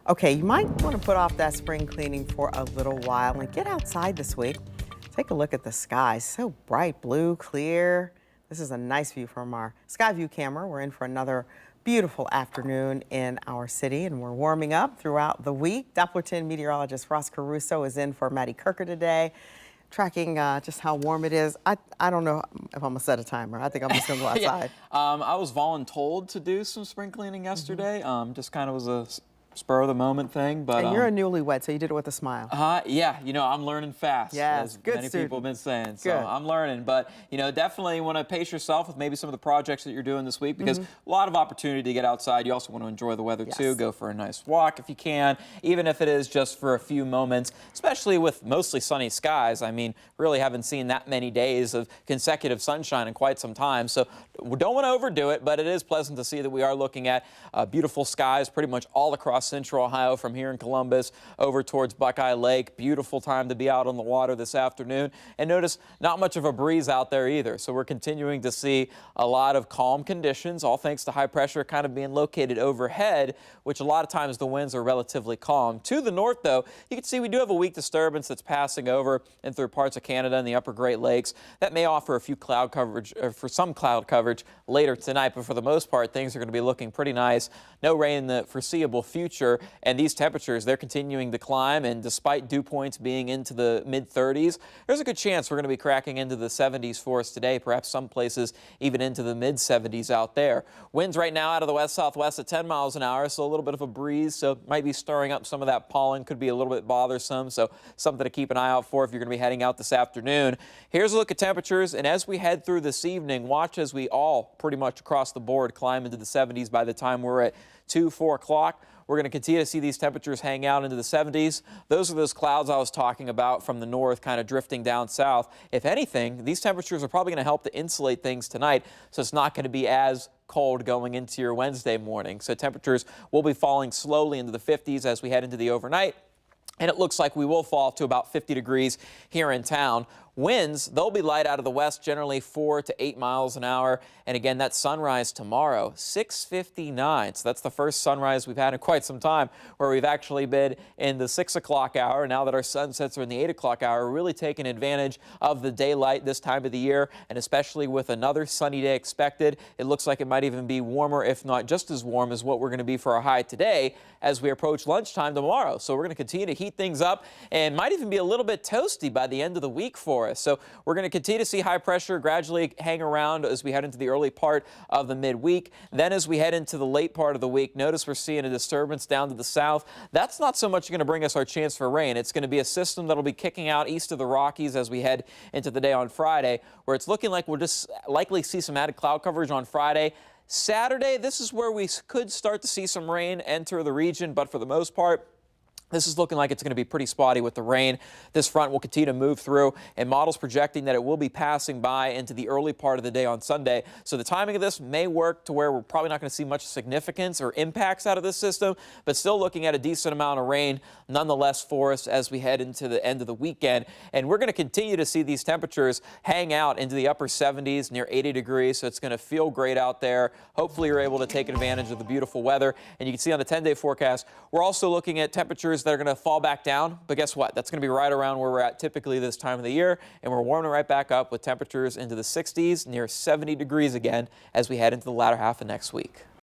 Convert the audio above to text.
Okay, you might want to put off that spring cleaning for a little while and get outside this week. Take a look at the sky. So bright blue, clear. This is a nice view from our Skyview camera. We're in for another beautiful afternoon in our city, and we're warming up throughout the week. Doppler 10 meteorologist Ross Caruso is in for Maddie Kirker today, tracking just how warm it is. I don't know if I'm gonna set a timer. I think I'm just gonna go outside. I was voluntold to do some spring cleaning yesterday. Just kind of was a spur of the moment thing, but And you're a newlywed, so you did it with a smile. yeah, I'm learning fast. Yes, as good many student. people have been saying. So Good. I'm learning, but definitely want to pace yourself with maybe some of the projects that you're doing this week because a lot of opportunity to get outside. You also want to enjoy the weather too. Go for a nice walk if you can, even if it is just for a few moments, especially with mostly sunny skies. I mean, really haven't seen that many days of consecutive sunshine in quite some time. So we don't want to overdo it, but it is pleasant to see that we are looking at beautiful skies pretty much all across central Ohio from here in Columbus over towards Buckeye Lake. Beautiful time to be out on the water this afternoon. And notice not much of a breeze out there either. So we're continuing to see a lot of calm conditions, all thanks to high pressure kind of being located overhead, which a lot of times the winds are relatively calm. To the north, though, you can see we do have a weak disturbance that's passing over and through parts of Canada and the upper Great Lakes. That may offer a few cloud coverage, for some cloud coverage later tonight, but for the most part, things are going to be looking pretty nice. No rain in the foreseeable future, and these temperatures, they're continuing to climb, and despite dew points being into the mid-30s, there's a good chance we're going to be cracking into the 70s for us today, perhaps some places even into the mid-70s out there. Winds right now out of the west-southwest at 10 miles an hour, so a little bit of a breeze, so might be stirring up some of that pollen, could be a little bit bothersome, so something to keep an eye out for if you're going to be heading out this afternoon. Here's a look at temperatures, and as we head through this evening, watch as we all pretty much across the board climb into the 70s by the time we're at 2, 4 o'clock. We're going to continue to see these temperatures hang out into the 70s. Those are those clouds I was talking about from the north kind of drifting down south. If anything, these temperatures are probably going to help to insulate things tonight, so it's not going to be as cold going into your Wednesday morning. So temperatures will be falling slowly into the 50s as we head into the overnight. And it looks like we will fall to about 50 degrees here in town. Winds, they'll be light out of the west, generally 4 to 8 miles an hour. And again, that sunrise tomorrow, 6:59. So that's the first sunrise we've had in quite some time, where we've actually been in the 6 o'clock hour. Now that our sunsets are in the 8 o'clock hour, we're really taking advantage of the daylight this time of the year. And especially with another sunny day expected, it looks like it might even be warmer, if not just as warm as what we're going to be for our high today as we approach lunchtime tomorrow. So we're going to continue to heat things up and might even be a little bit toasty by the end of the week for us. So we're going to continue to see high pressure gradually hang around as we head into the early part of the midweek. Then as we head into the late part of the week, notice we're seeing a disturbance down to the south. That's not so much going to bring us our chance for rain. It's going to be a system that'll be kicking out east of the Rockies as we head into the day on Friday, where it's looking like we'll just likely see some added cloud coverage on Friday. Saturday, this is where we could start to see some rain enter the region, but for the most part, this is looking like it's going to be pretty spotty with the rain. This front will continue to move through, and models projecting that it will be passing by into the early part of the day on Sunday. So the timing of this may work to where we're probably not going to see much significance or impacts out of this system, but still looking at a decent amount of rain nonetheless for us as we head into the end of the weekend. And we're going to continue to see these temperatures hang out into the upper 70s, near 80 degrees, so it's going to feel great out there. Hopefully you're able to take advantage of the beautiful weather. And you can see on the 10-day forecast, we're also looking at temperatures that are going to fall back down, but guess what? That's going to be right around where we're at typically this time of the year, and we're warming right back up with temperatures into the 60s, near 70 degrees again as we head into the latter half of next week.